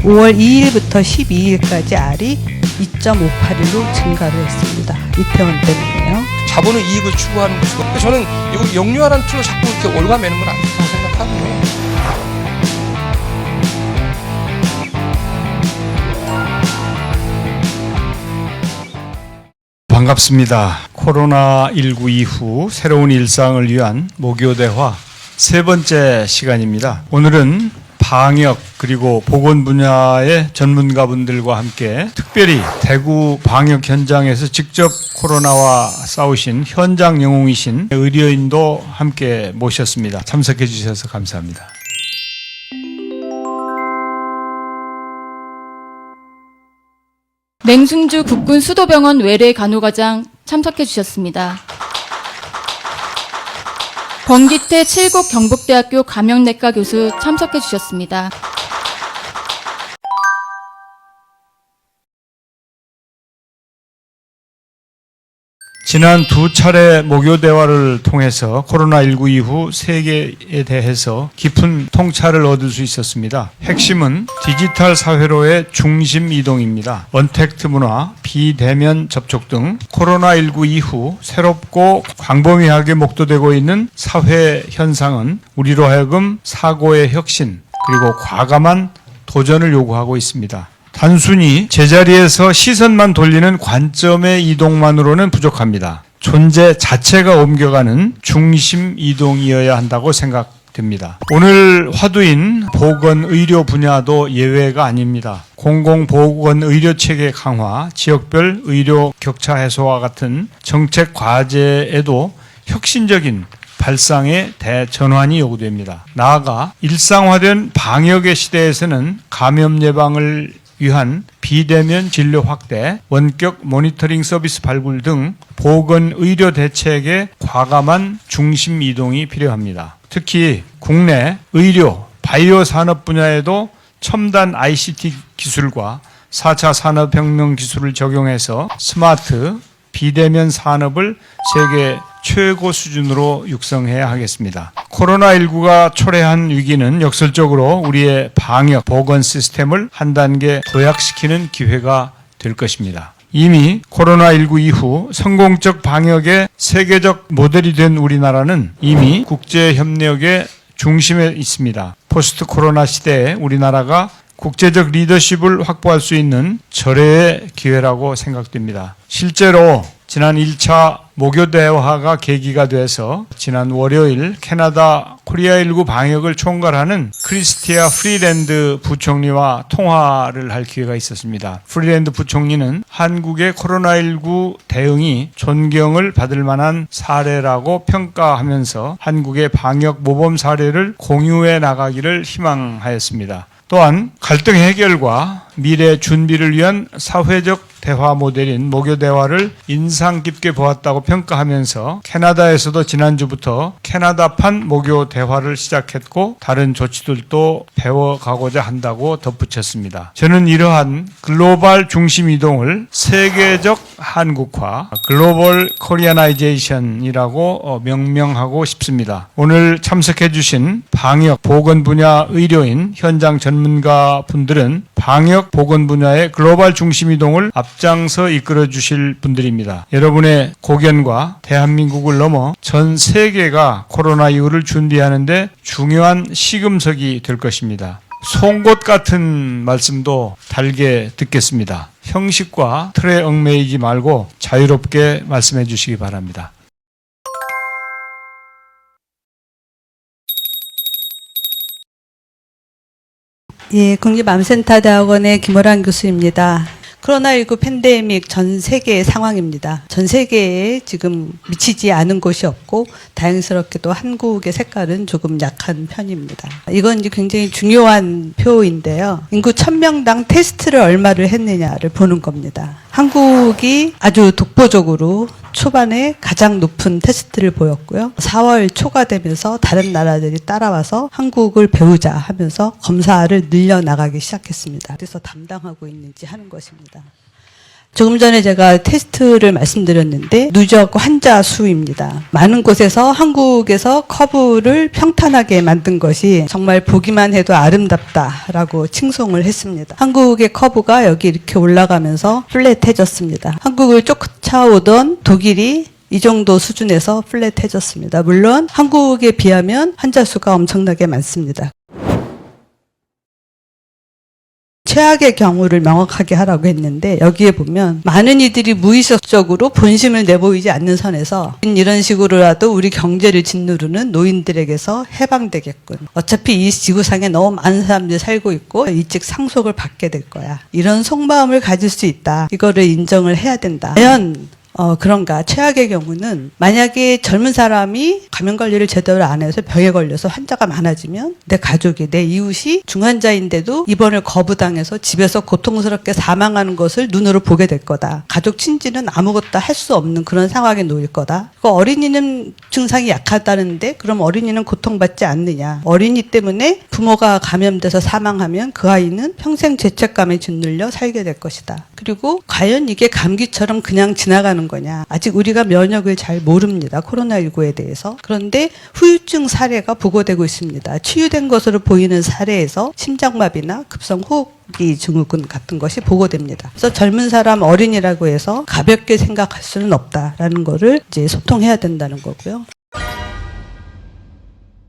5월 2일부터 12일까지 R이 2.581로 증가를 했습니다. 이태원 때문에요. 자본의 이익을 추구하는 것이고, 저는 이거 영유아라는 틀로 자꾸 이렇게 올가매는 건 아니라고 생각하고요. 반갑습니다. 코로나19 이후 새로운 일상을 위한 모교대화 세 번째 시간입니다. 오늘은 방역 그리고 보건 분야의 전문가분들과 함께 특별히 대구 방역 현장에서 직접 코로나와 싸우신 현장 영웅이신 의료인도 함께 모셨습니다. 참석해 주셔서 감사합니다. 맹승주 국군 수도병원 외래 간호과장 참석해 주셨습니다. 권기태 칠곡 경북대학교 감염내과 교수 참석해 주셨습니다. 지난 두 차례 모교 대화를 통해서 코로나19 이후 세계에 대해서 깊은 통찰을 얻을 수 있었습니다. 핵심은 디지털 사회로의 중심 이동입니다. 언택트 문화, 비대면 접촉 등 코로나19 이후 새롭고 광범위하게 목도되고 있는 사회 현상은 우리로 하여금 사고의 혁신 그리고 과감한 도전을 요구하고 있습니다. 단순히 제자리에서 시선만 돌리는 관점의 이동만으로는 부족합니다. 존재 자체가 옮겨가는 중심 이동이어야 한다고 생각됩니다. 오늘 화두인 보건의료 분야도 예외가 아닙니다. 공공보건의료체계 강화, 지역별 의료 격차 해소와 같은 정책 과제에도 혁신적인 발상의 대전환이 요구됩니다. 나아가 일상화된 방역의 시대에서는 감염 예방을 위한 비대면 진료 확대, 원격 모니터링 서비스 발굴 등 보건의료 대책의 과감한 중심 이동이 필요합니다. 특히 국내 의료, 바이오 산업 분야에도 첨단 ICT 기술과 4차 산업혁명 기술을 적용해서 스마트 비대면 산업을 세계 최고 수준으로 육성해야 하겠습니다. 코로나19가 초래한 위기는 역설적으로 우리의 방역, 보건 시스템을 한 단계 도약시키는 기회가 될 것입니다. 이미 코로나19 이후 성공적 방역의 세계적 모델이 된 우리나라는 이미 국제협력의 중심에 있습니다. 포스트 코로나 시대에 우리나라가 국제적 리더십을 확보할 수 있는 절호의 기회라고 생각됩니다. 실제로 지난 1차 모교 대화가 계기가 돼서 지난 월요일 캐나다 코리아19 방역을 총괄하는 크리스티아 프리랜드 부총리와 통화를 할 기회가 있었습니다. 프리랜드 부총리는 한국의 코로나19 대응이 존경을 받을 만한 사례라고 평가하면서 한국의 방역 모범 사례를 공유해 나가기를 희망하였습니다. 또한 갈등 해결과 미래 준비를 위한 사회적 대화 모델인 모교 대화를 인상 깊게 보았다고 평가하면서 캐나다에서도 지난주부터 캐나다판 모교 대화를 시작했고 다른 조치들도 배워가고자 한다고 덧붙였습니다. 저는 이러한 글로벌 중심 이동을 세계적 한국화, 글로벌 코리아나이제이션이라고 명명하고 싶습니다. 오늘 참석해 주신 방역, 보건 분야 의료인, 현장 전문가 분들은 방역, 보건 분야의 글로벌 중심 이동을 앞장서 이끌어 주실 분들입니다. 여러분의 고견과 대한민국을 넘어 전 세계가 코로나 이후를 준비하는데 중요한 시금석이 될 것입니다. 송곳 같은 말씀도 달게 듣겠습니다. 형식과 틀에 얽매이지 말고 자유롭게 말씀해 주시기 바랍니다. 예, 국립암센터대학원의 김호란 교수입니다. 코로나19 팬데믹 전 세계의 상황입니다. 전 세계에 지금 미치지 않은 곳이 없고 다행스럽게도 한국의 색깔은 조금 약한 편입니다. 이건 이제 굉장히 중요한 표인데요. 인구 1000명당 테스트를 얼마를 했느냐를 보는 겁니다. 한국이 아주 독보적으로 초반에 가장 높은 테스트를 보였고요. 4월 초가 되면서 다른 나라들이 따라와서 한국을 배우자 하면서 검사를 늘려나가기 시작했습니다. 그래서 담당하고 있는지 하는 것입니다. 조금 전에 제가 테스트를 말씀드렸는데 누적 환자 수입니다. 많은 곳에서 한국에서 커브를 평탄하게 만든 것이 정말 보기만 해도 아름답다라고 칭송을 했습니다. 한국의 커브가 여기 이렇게 올라가면서 플랫해졌습니다. 한국을 쫓아오던 독일이 이 정도 수준에서 플랫해졌습니다. 물론 한국에 비하면 환자 수가 엄청나게 많습니다. 최악의 경우를 명확하게 하라고 했는데 여기에 보면 많은 이들이 무의식적으로 본심을 내보이지 않는 선에서 이런 식으로라도 우리 경제를 짓누르는 노인들에게서 해방되겠군. 어차피 이 지구상에 너무 많은 사람들이 살고 있고 일찍 상속을 받게 될 거야. 이런 속마음을 가질 수 있다. 이거를 인정을 해야 된다. 과연 그런가. 최악의 경우는 만약에 젊은 사람이 감염관리를 제대로 안 해서 병에 걸려서 환자가 많아지면 내 가족이, 내 이웃이 중환자인데도 입원을 거부당해서 집에서 고통스럽게 사망하는 것을 눈으로 보게 될 거다. 가족 친지는 아무것도 할 수 없는 그런 상황에 놓일 거다. 어린이는 증상이 약하다는데 그럼 어린이는 고통받지 않느냐. 어린이 때문에 부모가 감염돼서 사망하면 그 아이는 평생 죄책감에 짓눌려 살게 될 것이다. 그리고 과연 이게 감기처럼 그냥 지나가는 거냐. 아직 우리가 면역을 잘 모릅니다. 코로나19에 대해서. 그런데 후유증 사례가 보고되고 있습니다. 치유된 것으로 보이는 사례에서 심장마비나 급성호흡기 증후군 같은 것이 보고됩니다. 그래서 젊은 사람 어린이라고 해서 가볍게 생각할 수는 없다라는 거를 이제 소통해야 된다는 거고요.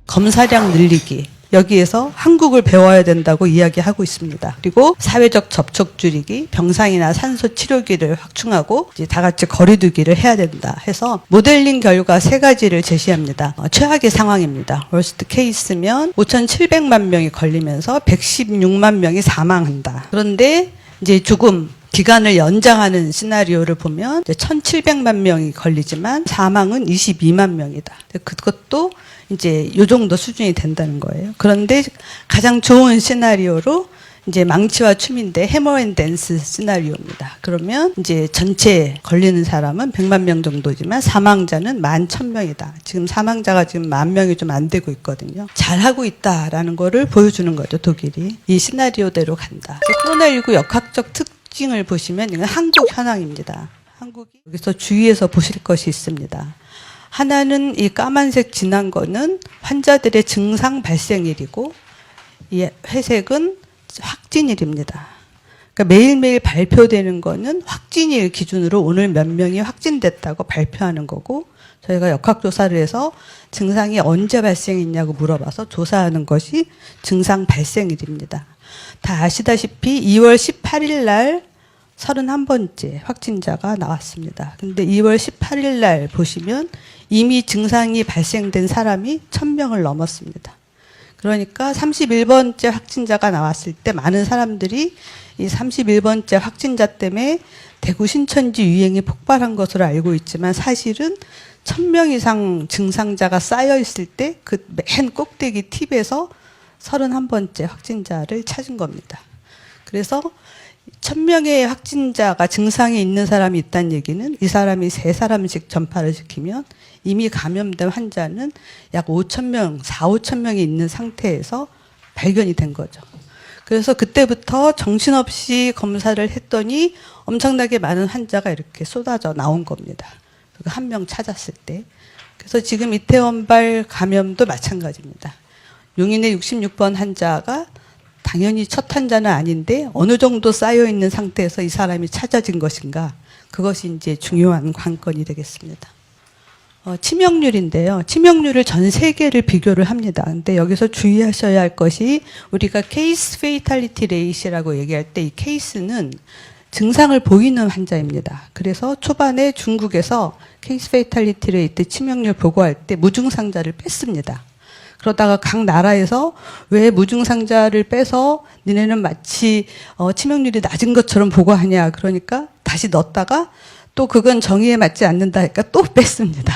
검사량 늘리기. 여기에서 한국을 배워야 된다고 이야기하고 있습니다. 그리고 사회적 접촉 줄이기, 병상이나 산소 치료기를 확충하고 이제 다 같이 거리두기를 해야 된다 해서 모델링 결과 3가지를 제시합니다. 최악의 상황입니다. 월스트 케이스면 5,700만 명이 걸리면서 116만 명이 사망한다. 그런데 이제 조금 기간을 연장하는 시나리오를 보면 1,700만 명이 걸리지만 사망은 22만 명이다. 그것도 이제 요 정도 수준이 된다는 거예요. 그런데 가장 좋은 시나리오로 이제 망치와 춤인데 해머 앤 댄스 시나리오입니다. 그러면 이제 전체 걸리는 사람은 100만 명 정도지만 사망자는 11,000명이다. 지금 사망자가 지금 10,000명이 좀 안 되고 있거든요. 잘하고 있다라는 거를 보여주는 거죠, 독일이. 이 시나리오대로 간다. 코로나19 역학적 특징을 보시면 이건 한국 현황입니다. 한국이 여기서 주의해서 보실 것이 있습니다. 하나는 이 까만색 진한 거는 환자들의 증상 발생일이고 이 회색은 확진일입니다. 그러니까 매일매일 발표되는 거는 확진일 기준으로 오늘 몇 명이 확진됐다고 발표하는 거고 저희가 역학조사를 해서 증상이 언제 발생했냐고 물어봐서 조사하는 것이 증상 발생일입니다. 다 아시다시피 2월 18일 날 31번째 확진자가 나왔습니다. 근데 2월 18일 날 보시면 이미 증상이 발생된 사람이 1,000명을 넘었습니다. 그러니까 31번째 확진자가 나왔을 때 많은 사람들이 이 31번째 확진자 때문에 대구 신천지 유행이 폭발한 것으로 알고 있지만 사실은 1,000명 이상 증상자가 쌓여 있을 때 그 맨 꼭대기 팁에서 31번째 확진자를 찾은 겁니다. 그래서 1,000명의 확진자가 증상이 있는 사람이 있다는 얘기는 이 사람이 3사람씩 전파를 시키면 이미 감염된 환자는 약 5,000명, 4,5,000명이 있는 상태에서 발견이 된 거죠. 그래서 그때부터 정신없이 검사를 했더니 엄청나게 많은 환자가 이렇게 쏟아져 나온 겁니다. 한 명 찾았을 때. 그래서 지금 이태원발 감염도 마찬가지입니다. 용인의 66번 환자가 당연히 첫 환자는 아닌데 어느 정도 쌓여있는 상태에서 이 사람이 찾아진 것인가. 그것이 이제 중요한 관건이 되겠습니다. 치명률인데요. 치명률을 전 세계를 비교를 합니다. 근데 여기서 주의하셔야 할 것이 우리가 케이스 페이탈리티 레이시라고 얘기할 때 이 케이스는 증상을 보이는 환자입니다. 그래서 초반에 중국에서 케이스 페이탈리티 레이트 치명률 보고할 때 무증상자를 뺐습니다. 그러다가 각 나라에서 왜 무증상자를 빼서 니네는 마치 치명률이 낮은 것처럼 보고하냐. 그러니까 다시 넣었다가 또 그건 정의에 맞지 않는다 하니까 또 뺐습니다.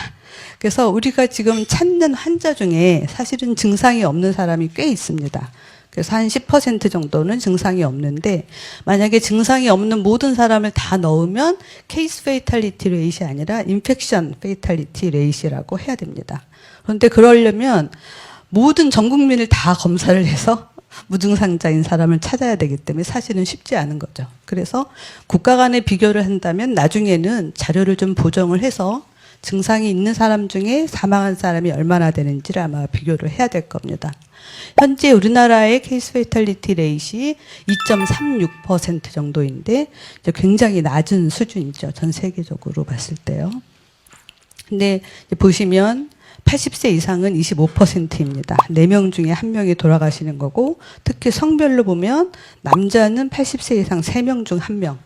그래서 우리가 지금 찾는 환자 중에 사실은 증상이 없는 사람이 꽤 있습니다. 그래서 한 10% 정도는 증상이 없는데 만약에 증상이 없는 모든 사람을 다 넣으면 케이스 페이탈리티 레이시 아니라 인펙션 페이탈리티 레이시라고 해야 됩니다. 그런데 그러려면 모든 전 국민을 다 검사를 해서 무증상자인 사람을 찾아야 되기 때문에 사실은 쉽지 않은 거죠. 그래서 국가 간에 비교를 한다면 나중에는 자료를 좀 보정을 해서 증상이 있는 사람 중에 사망한 사람이 얼마나 되는지를 아마 비교를 해야 될 겁니다. 현재 우리나라의 케이스 페이탈리티 레이시 2.36% 정도인데 이제 굉장히 낮은 수준이죠. 전 세계적으로 봤을 때요. 근데 보시면 80세 이상은 25%입니다. 4명 중에 1명이 돌아가시는 거고, 특히 성별로 보면 남자는 80세 이상 3명 중 1명,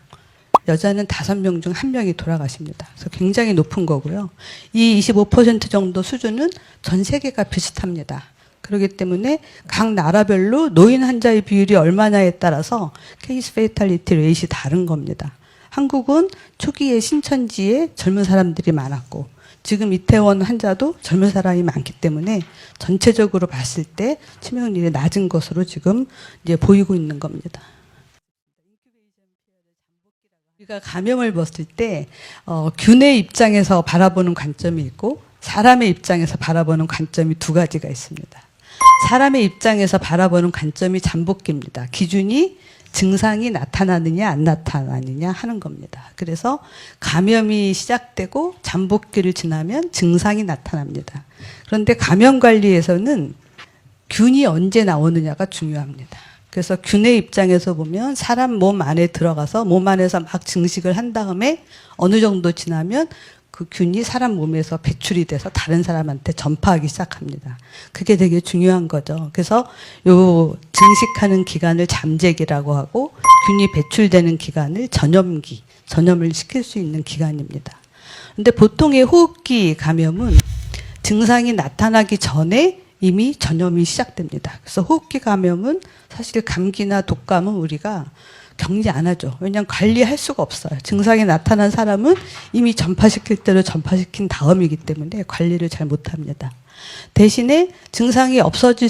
여자는 5명 중 1명이 돌아가십니다. 그래서 굉장히 높은 거고요. 이 25% 정도 수준은 전 세계가 비슷합니다. 그렇기 때문에 각 나라별로 노인 환자의 비율이 얼마냐에 따라서 케이스 페이탈리티 레이시 다른 겁니다. 한국은 초기에 신천지에 젊은 사람들이 많았고, 지금 이태원 환자도 젊은 사람이 많기 때문에 전체적으로 봤을 때 치명률이 낮은 것으로 지금 이제 보이고 있는 겁니다. 우리가 감염을 벗을 때 균의 입장에서 바라보는 관점이 있고 사람의 입장에서 바라보는 관점이 두 가지가 있습니다. 사람의 입장에서 바라보는 관점이 잠복기입니다. 기준이 증상이 나타나느냐 안 나타나느냐 하는 겁니다. 그래서 감염이 시작되고 잠복기를 지나면 증상이 나타납니다. 그런데 감염 관리에서는 균이 언제 나오느냐가 중요합니다. 그래서 균의 입장에서 보면 사람 몸 안에 들어가서 몸 안에서 막 증식을 한 다음에 어느 정도 지나면 그 균이 사람 몸에서 배출이 돼서 다른 사람한테 전파하기 시작합니다. 그게 되게 중요한 거죠. 그래서 요 증식하는 기간을 잠재기라고 하고 균이 배출되는 기간을 전염기, 전염을 시킬 수 있는 기간입니다. 근데 보통의 호흡기 감염은 증상이 나타나기 전에 이미 전염이 시작됩니다. 그래서 호흡기 감염은 사실 감기나 독감은 우리가 격리 안 하죠. 왜냐하면 관리할 수가 없어요. 증상이 나타난 사람은 이미 전파시킬 대로 전파시킨 다음이기 때문에 관리를 잘 못합니다. 대신에 증상이 없어질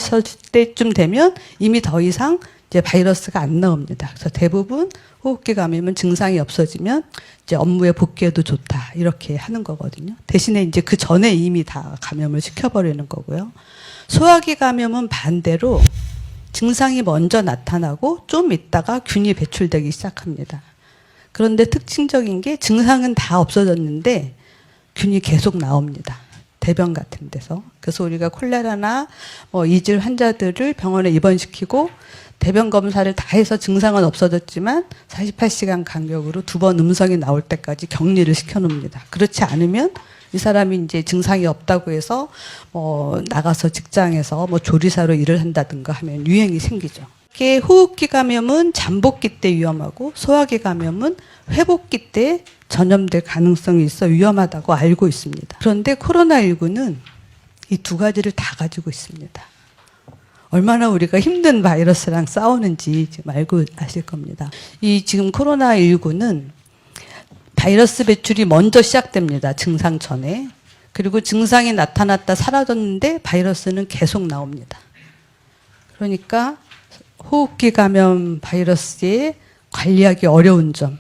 때쯤 되면 이미 더 이상 이제 바이러스가 안 나옵니다. 그래서 대부분 호흡기 감염은 증상이 없어지면 이제 업무에 복귀해도 좋다 이렇게 하는 거거든요. 대신에 이제 그 전에 이미 다 감염을 시켜버리는 거고요. 소화기 감염은 반대로 증상이 먼저 나타나고 좀 있다가 균이 배출되기 시작합니다. 그런데 특징적인 게 증상은 다 없어졌는데 균이 계속 나옵니다. 대변 같은 데서. 그래서 우리가 콜레라나 이질 환자들을 병원에 입원시키고 대변 검사를 다 해서 증상은 없어졌지만 48시간 간격으로 2번 음성이 나올 때까지 격리를 시켜놓습니다. 그렇지 않으면 이 사람이 이제 증상이 없다고 해서 나가서 직장에서 조리사로 일을 한다든가 하면 유행이 생기죠. 이게 호흡기 감염은 잠복기 때 위험하고 소화기 감염은 회복기 때 전염될 가능성이 있어 위험하다고 알고 있습니다. 그런데 코로나19는 이 두 가지를 다 가지고 있습니다. 얼마나 우리가 힘든 바이러스랑 싸우는지 지금 알고 아실 겁니다. 이 지금 코로나19는 바이러스 배출이 먼저 시작됩니다. 증상 전에. 그리고 증상이 나타났다 사라졌는데 바이러스는 계속 나옵니다. 그러니까 호흡기 감염 바이러스에 관리하기 어려운 점,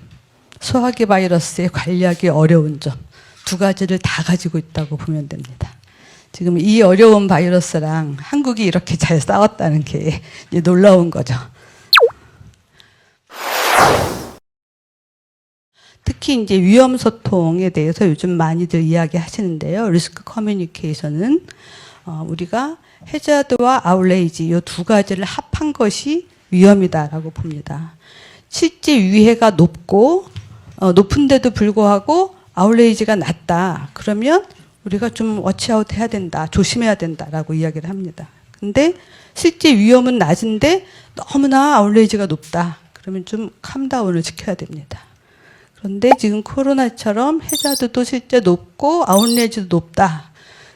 소화기 바이러스에 관리하기 어려운 점, 두 가지를 다 가지고 있다고 보면 됩니다. 지금 이 어려운 바이러스랑 한국이 이렇게 잘 싸웠다는 게 이제 놀라운 거죠. 특히 이제 위험 소통에 대해서 요즘 많이들 이야기하시는데요. 리스크 커뮤니케이션은 우리가 해자드와 아웃레이지 이 두 가지를 합한 것이 위험이다라고 봅니다. 실제 위해가 높은데도 불구하고 아웃레이지가 낮다. 그러면 우리가 좀 워치아웃 해야 된다, 조심해야 된다라고 이야기를 합니다. 근데 실제 위험은 낮은데 너무나 아웃레이지가 높다. 그러면 좀 캄다운을 시켜야 됩니다. 그런데 지금 코로나처럼 해자드도 실제 높고 아웃레이지도 높다.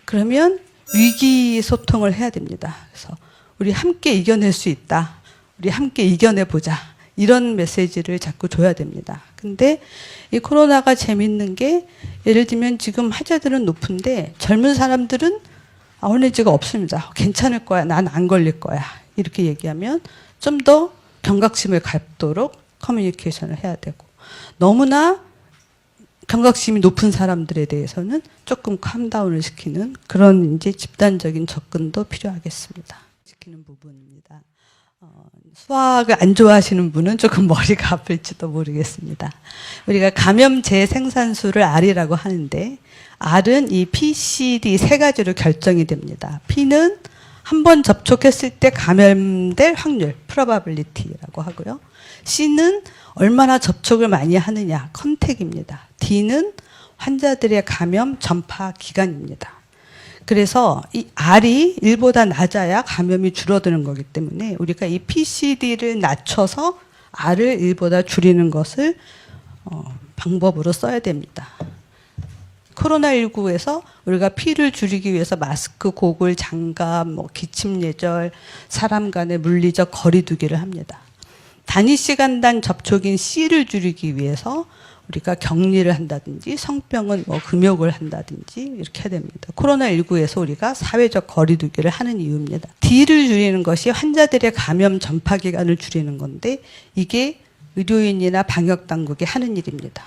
그러면 위기 소통을 해야 됩니다. 그래서 우리 함께 이겨낼 수 있다. 우리 함께 이겨내보자. 이런 메시지를 자꾸 줘야 됩니다. 근데 이 코로나가 재밌는 게 예를 들면 지금 하자들은 높은데 젊은 사람들은 아웃레이지가 없습니다. 괜찮을 거야. 난 안 걸릴 거야. 이렇게 얘기하면 좀 더 경각심을 갖도록 커뮤니케이션을 해야 되고 너무나 경각심이 높은 사람들에 대해서는 조금 캄다운을 시키는 그런 이제 집단적인 접근도 필요하겠습니다. 시키는 부분입니다. 수학을 안 좋아하시는 분은 조금 머리가 아플지도 모르겠습니다. 우리가 감염 재생산수를 R이라고 하는데 R은 이 P, C, D 세 가지로 결정이 됩니다. P는 한 번 접촉했을 때 감염될 확률, probability라고 하고요. C는 얼마나 접촉을 많이 하느냐, 컨택입니다. D는 환자들의 감염 전파 기간입니다. 그래서 이 R이 1보다 낮아야 감염이 줄어드는 거기 때문에 우리가 이 PCD를 낮춰서 R을 1보다 줄이는 것을 방법으로 써야 됩니다. 코로나19에서 우리가 피를 줄이기 위해서 마스크, 고글, 장갑, 기침 예절, 사람 간의 물리적 거리 두기를 합니다. 단위 시간당 접촉인 C를 줄이기 위해서 우리가 격리를 한다든지 성병은 금욕을 한다든지 이렇게 해야 됩니다. 코로나19에서 우리가 사회적 거리 두기를 하는 이유입니다. D를 줄이는 것이 환자들의 감염 전파 기간을 줄이는 건데 이게 의료인이나 방역 당국이 하는 일입니다.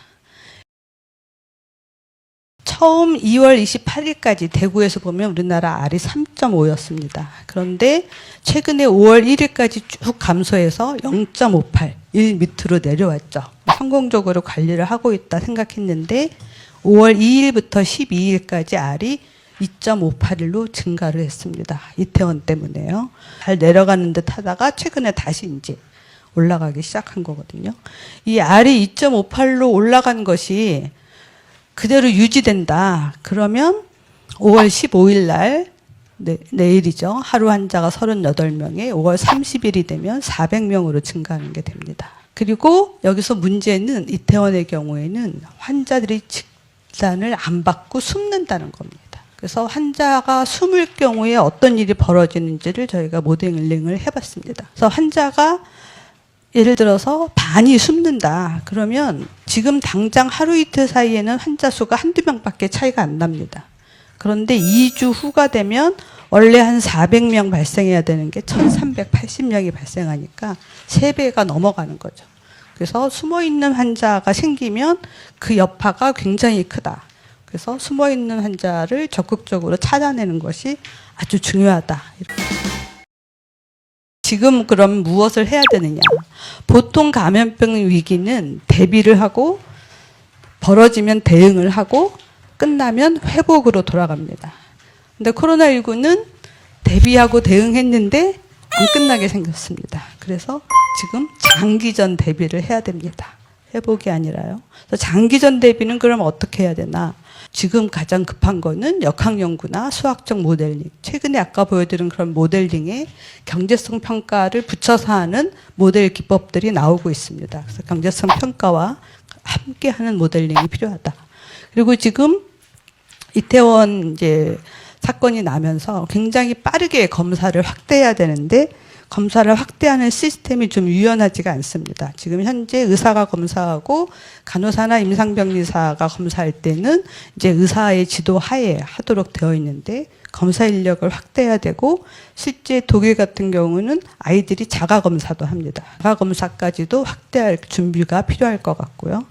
처음 2월 28일까지 대구에서 보면 우리나라 R이 3.5였습니다. 그런데 최근에 5월 1일까지 쭉 감소해서 0.58, 1 밑으로 내려왔죠. 성공적으로 관리를 하고 있다 생각했는데 5월 2일부터 12일까지 R이 2.58일로 증가를 했습니다. 이태원 때문에요. 잘 내려가는 듯 하다가 최근에 다시 이제 올라가기 시작한 거거든요. 이 R이 2.58로 올라간 것이 그대로 유지된다. 그러면 5월 15일 날 내일이죠. 하루 환자가 38명에 5월 30일이 되면 400명으로 증가하는 게 됩니다. 그리고 여기서 문제는 이태원의 경우에는 환자들이 진단을 안 받고 숨는다는 겁니다. 그래서 환자가 숨을 경우에 어떤 일이 벌어지는지를 저희가 모델링을 해봤습니다. 그래서 환자가 예를 들어서 반이 숨는다. 그러면 지금 당장 하루 이틀 사이에는 환자 수가 한두 명밖에 차이가 안 납니다. 그런데 2주 후가 되면 원래 한 400명 발생해야 되는 게 1380명이 발생하니까 3배가 넘어가는 거죠. 그래서 숨어있는 환자가 생기면 그 여파가 굉장히 크다. 그래서 숨어있는 환자를 적극적으로 찾아내는 것이 아주 중요하다. 지금 그럼 무엇을 해야 되느냐? 보통 감염병 위기는 대비를 하고 벌어지면 대응을 하고 끝나면 회복으로 돌아갑니다. 근데 코로나19는 대비하고 대응했는데 안 끝나게 생겼습니다. 그래서 지금 장기전 대비를 해야 됩니다. 회복이 아니라요. 그래서 장기전 대비는 그럼 어떻게 해야 되나? 지금 가장 급한 거는 역학연구나 수학적 모델링. 최근에 아까 보여드린 그런 모델링에 경제성 평가를 붙여서 하는 모델 기법들이 나오고 있습니다. 그래서 경제성 평가와 함께 하는 모델링이 필요하다. 그리고 지금 이태원 이제 사건이 나면서 굉장히 빠르게 검사를 확대해야 되는데 검사를 확대하는 시스템이 좀 유연하지가 않습니다. 지금 현재 의사가 검사하고 간호사나 임상병리사가 검사할 때는 이제 의사의 지도 하에 하도록 되어 있는데 검사 인력을 확대해야 되고 실제 독일 같은 경우는 아이들이 자가 검사도 합니다. 자가 검사까지도 확대할 준비가 필요할 것 같고요.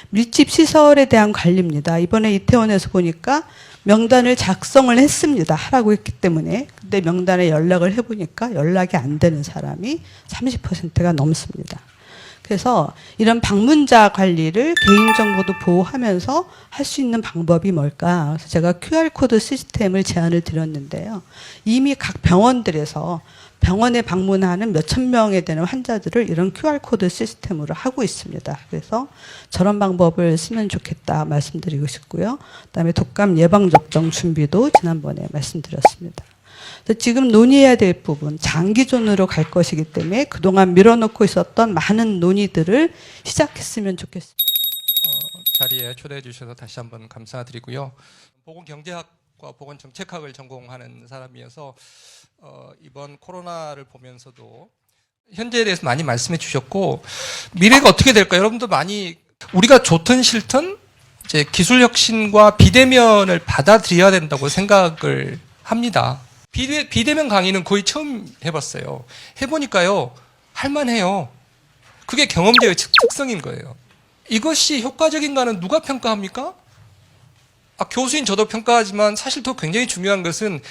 밀집 시설에 대한 관리입니다. 이번에 이태원에서 보니까 명단을 작성을 했습니다. 하라고 했기 때문에. 근데 명단에 연락을 해보니까 연락이 안 되는 사람이 30%가 넘습니다. 그래서 이런 방문자 관리를 개인정보도 보호하면서 할 수 있는 방법이 뭘까? 그래서 제가 QR코드 시스템을 제안을 드렸는데요. 이미 각 병원들에서 병원에 방문하는 몇천 명에 되는 환자들을 이런 QR코드 시스템으로 하고 있습니다. 그래서 저런 방법을 쓰면 좋겠다 말씀드리고 싶고요. 그다음에 독감 예방접종 준비도 지난번에 말씀드렸습니다. 그래서 지금 논의해야 될 부분, 장기전으로 갈 것이기 때문에 그동안 밀어놓고 있었던 많은 논의들을 시작했으면 좋겠습니다. 자리에 초대해 주셔서 다시 한번 감사드리고요. 보건경제학과 보건정책학을 전공하는 사람이어서 이번 코로나를 보면서도 현재에 대해서 많이 말씀해 주셨고 미래가 어떻게 될까 여러분도 많이 우리가 좋든 싫든 이제 기술 혁신과 비대면을 받아들여야 된다고 생각을 합니다. 비대면 강의는 거의 처음 해봤어요. 해보니까요 할만해요. 그게 경험자의 특성인 거예요. 이것이 효과적인가는 누가 평가합니까? 교수인 저도 평가하지만 사실 더 굉장히 중요한 것은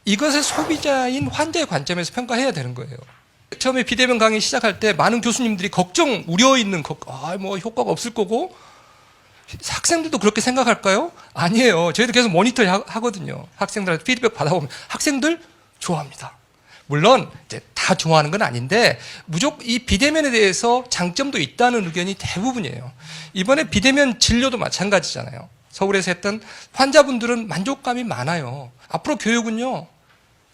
이것의 소비자인 환자의 관점에서 평가해야 되는 거예요. 처음에 비대면 강의 시작할 때 많은 교수님들이 걱정, 우려 있는 뭐 효과가 없을 거고 학생들도 그렇게 생각할까요? 아니에요. 저희도 계속 모니터 하거든요. 학생들한테 피드백 받아보면 학생들 좋아합니다. 물론 이제 다 좋아하는 건 아닌데 무조건 이 비대면에 대해서 장점도 있다는 의견이 대부분이에요. 이번에 비대면 진료도 마찬가지잖아요. 서울에서 했던 환자분들은 만족감이 많아요. 앞으로 교육은요.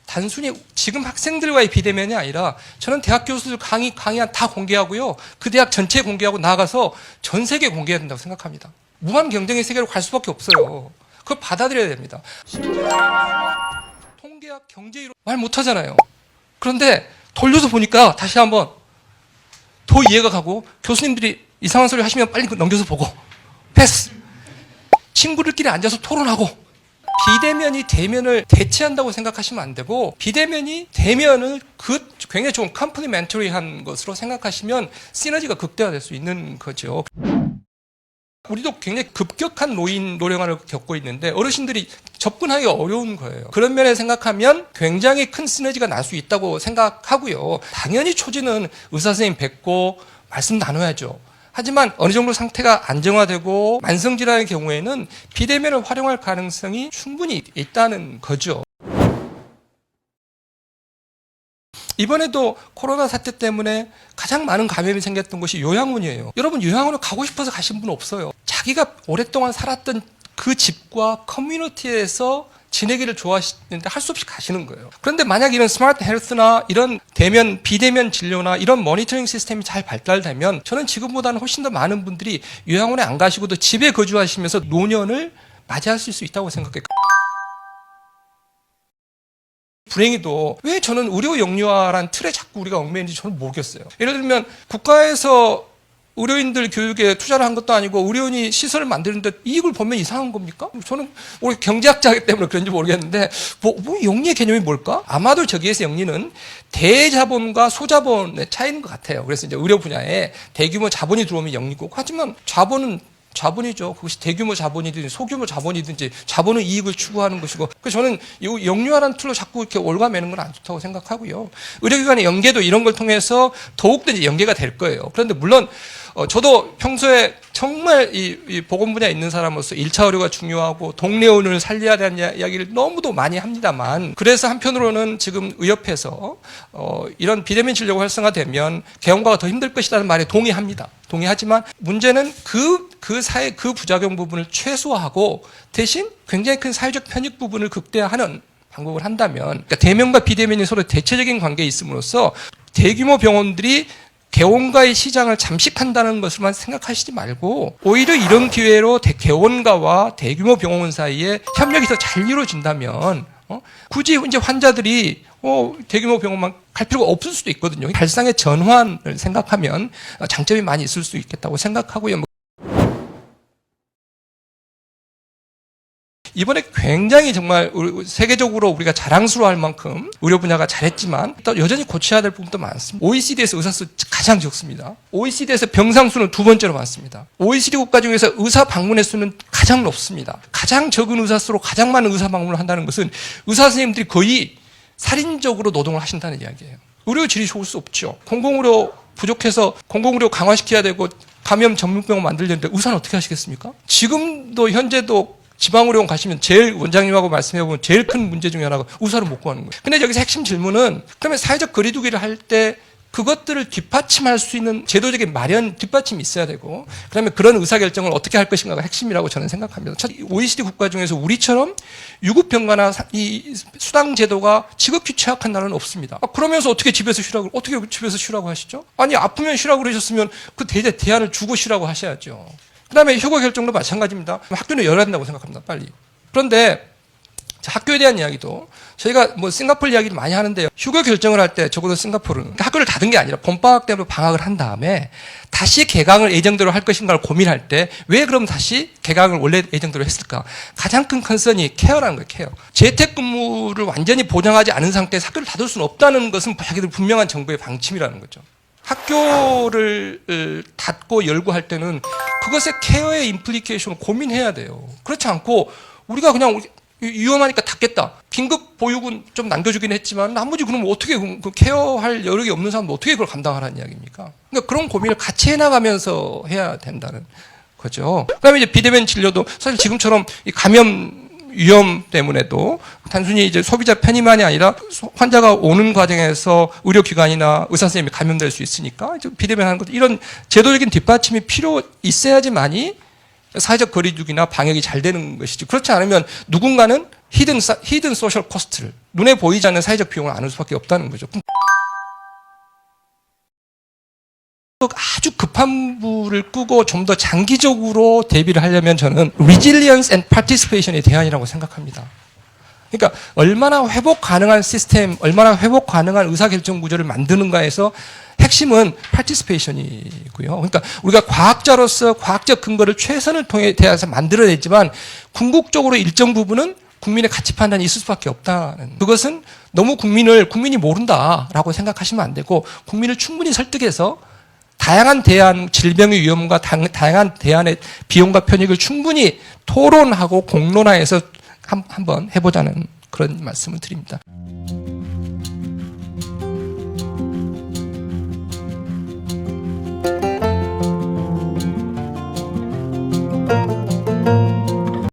단순히 지금 학생들과의 비대면이 아니라 저는 대학 교수들 강의안 다 공개하고요. 그 대학 전체 공개하고 나아가서 전 세계에 공개해야 된다고 생각합니다. 무한 경쟁의 세계로 갈 수밖에 없어요. 그걸 받아들여야 됩니다. 통계학 경제이론 말 못하잖아요. 그런데 돌려서 보니까 다시 한번 더 이해가 가고 교수님들이 이상한 소리 하시면 빨리 넘겨서 보고 패스. 친구들끼리 앉아서 토론하고 비대면이 대면을 대체한다고 생각하시면 안 되고 비대면이 대면을 굉장히 좀 컴플리멘터리한 것으로 생각하시면 시너지가 극대화될 수 있는 거죠. 우리도 굉장히 급격한 노령화를 겪고 있는데 어르신들이 접근하기 어려운 거예요. 그런 면에 생각하면 굉장히 큰 시너지가 날 수 있다고 생각하고요. 당연히 초지는 의사 선생님 뵙고 말씀 나눠야죠. 하지만 어느 정도 상태가 안정화되고 만성질환의 경우에는 비대면을 활용할 가능성이 충분히 있다는 거죠. 이번에도 코로나 사태 때문에 가장 많은 감염이 생겼던 곳이 요양원이에요. 여러분 요양원을 가고 싶어서 가신 분 없어요. 자기가 오랫동안 살았던 그 집과 커뮤니티에서 지내기를 좋아하시는데 할 수 없이 가시는 거예요. 그런데 만약 이런 스마트 헬스나 이런 비대면 진료나 이런 모니터링 시스템이 잘 발달되면 저는 지금보다는 훨씬 더 많은 분들이 요양원에 안 가시고도 집에 거주하시면서 노년을 맞이하실 수 있다고 생각해요. 불행히도 왜 저는 의료 영유아란 틀에 자꾸 우리가 얽매이는지 저는 모르겠어요. 예를 들면 국가에서 의료인들 교육에 투자를 한 것도 아니고 의료인이 시설을 만드는데 이익을 보면 이상한 겁니까? 저는 우리 경제학자이기 때문에 그런지 모르겠는데 뭐 영리의 개념이 뭘까? 아마도 저기에서 영리는 대자본과 소자본의 차이인 것 같아요. 그래서 이제 의료 분야에 대규모 자본이 들어오면 영리고 하지만 자본이죠. 그것이 대규모 자본이든지 소규모 자본이든지 자본은 이익을 추구하는 것이고 그래서 저는 이 영유아라는 툴로 자꾸 이렇게 올가매는 건 안 좋다고 생각하고요. 의료기관의 연계도 이런 걸 통해서 더욱더 이제 연계가 될 거예요. 그런데 물론 저도 평소에 정말 이 보건 분야에 있는 사람으로서 1차 의료가 중요하고 동네 의료를 살려야 되는 이야기를 너무도 많이 합니다만 그래서 한편으로는 지금 의협에서 이런 비대면 진료가 활성화되면 개원과가 더 힘들 것이라는 말에 동의합니다. 동의하지만 문제는 그 부작용 부분을 최소화하고 대신 굉장히 큰 사회적 편익 부분을 극대화하는 방법을 한다면 그러니까 대면과 비대면이 서로 대체적인 관계에 있음으로써 대규모 병원들이 개원가의 시장을 잠식한다는 것을만 생각하시지 말고 오히려 이런 기회로 개원가와 대규모 병원 사이에 협력이 더 잘 이루어진다면 굳이 이제 환자들이 대규모 병원만 갈 필요가 없을 수도 있거든요. 발상의 전환을 생각하면 장점이 많이 있을 수 있겠다고 생각하고요. 이번에 굉장히 정말 세계적으로 우리가 자랑스러워할 만큼 의료 분야가 잘했지만 또 여전히 고쳐야 될 부분도 많습니다. OECD에서 의사 수 가장 적습니다. OECD에서 병상 수는 2번째로 많습니다. OECD 국가 중에서 의사 방문의 수는 가장 높습니다. 가장 적은 의사 수로 가장 많은 의사 방문을 한다는 것은 의사 선생님들이 거의 살인적으로 노동을 하신다는 이야기예요. 의료 질이 좋을 수 없죠. 공공의료 부족해서 공공의료 강화시켜야 되고 감염 전문병원 만들려는데 의사는 어떻게 하시겠습니까? 지금도 현재도 지방의료원 가시면 제일 원장님하고 말씀해보면 제일 큰 문제 중에 하나가 의사를 못 구하는 거예요. 근데 여기서 핵심 질문은 그러면 사회적 거리두기를 할 때 그것들을 뒷받침할 수 있는 제도적인 마련 뒷받침이 있어야 되고 그다음에 그런 의사결정을 어떻게 할 것인가가 핵심이라고 저는 생각합니다. OECD 국가 중에서 우리처럼 유급병가나 이 수당 제도가 지극히 취약한 나라는 없습니다. 그러면서 어떻게 집에서 쉬라고 하시죠? 아니 아프면 쉬라고 그러셨으면 그 대안을 주고 쉬라고 하셔야죠. 그다음에 휴가 결정도 마찬가지입니다. 학교는 열어야 된다고 생각합니다. 빨리. 그런데 학교에 대한 이야기도 저희가 뭐 싱가포르 이야기를 많이 하는데요. 휴가 결정을 할 때 적어도 싱가포르는 학교를 닫은 게 아니라 봄방학 때문에 방학을 한 다음에 다시 개강을 예정대로 할 것인가를 고민할 때 왜 그럼 다시 개강을 원래 예정대로 했을까? 가장 큰 컨선이 케어라는 거예요. 케어. 재택근무를 완전히 보장하지 않은 상태에서 학교를 닫을 수는 없다는 것은 자기들 분명한 정부의 방침이라는 거죠. 학교를 닫고 열고 할 때는 그것의 케어의 임플리케이션을 고민해야 돼요. 그렇지 않고 우리가 그냥 위험하니까 닫겠다. 긴급 보육은 좀 남겨주긴 했지만 나머지 그럼 어떻게 그 케어할 여력이 없는 사람은 어떻게 그걸 감당하라는 이야기입니까? 그러니까 그런 고민을 같이 해나가면서 해야 된다는 거죠. 그다음에 이제 비대면 진료도 사실 지금처럼 이 감염 위험 때문에도 단순히 이제 소비자 편의만이 아니라 환자가 오는 과정에서 의료기관이나 의사 선생님이 감염될 수 있으니까 비대면하는 것 이런 제도적인 뒷받침이 필요 있어야지만이 사회적 거리두기나 방역이 잘 되는 것이지. 그렇지 않으면 누군가는 히든 소셜 코스트를 눈에 보이지 않는 사회적 비용을 안을 수밖에 없다는 거죠. 아주 급한 불을 끄고 좀 더 장기적으로 대비를 하려면 저는 resilience and participation의 대안이라고 생각합니다. 그러니까 얼마나 회복 가능한 시스템, 얼마나 회복 가능한 의사결정 구조를 만드는가에서 핵심은 participation이고요. 그러니까 우리가 과학자로서 과학적 근거를 최선을 통해 대해서 만들어냈지만 궁극적으로 일정 부분은 국민의 가치 판단이 있을 수밖에 없다는. 그것은 너무 국민이 모른다라고 생각하시면 안 되고 국민을 충분히 설득해서 다양한 대안, 질병의 위험과 다양한 대안의 비용과 편익을 충분히 토론하고 공론화해서 한번 해보자는 그런 말씀을 드립니다.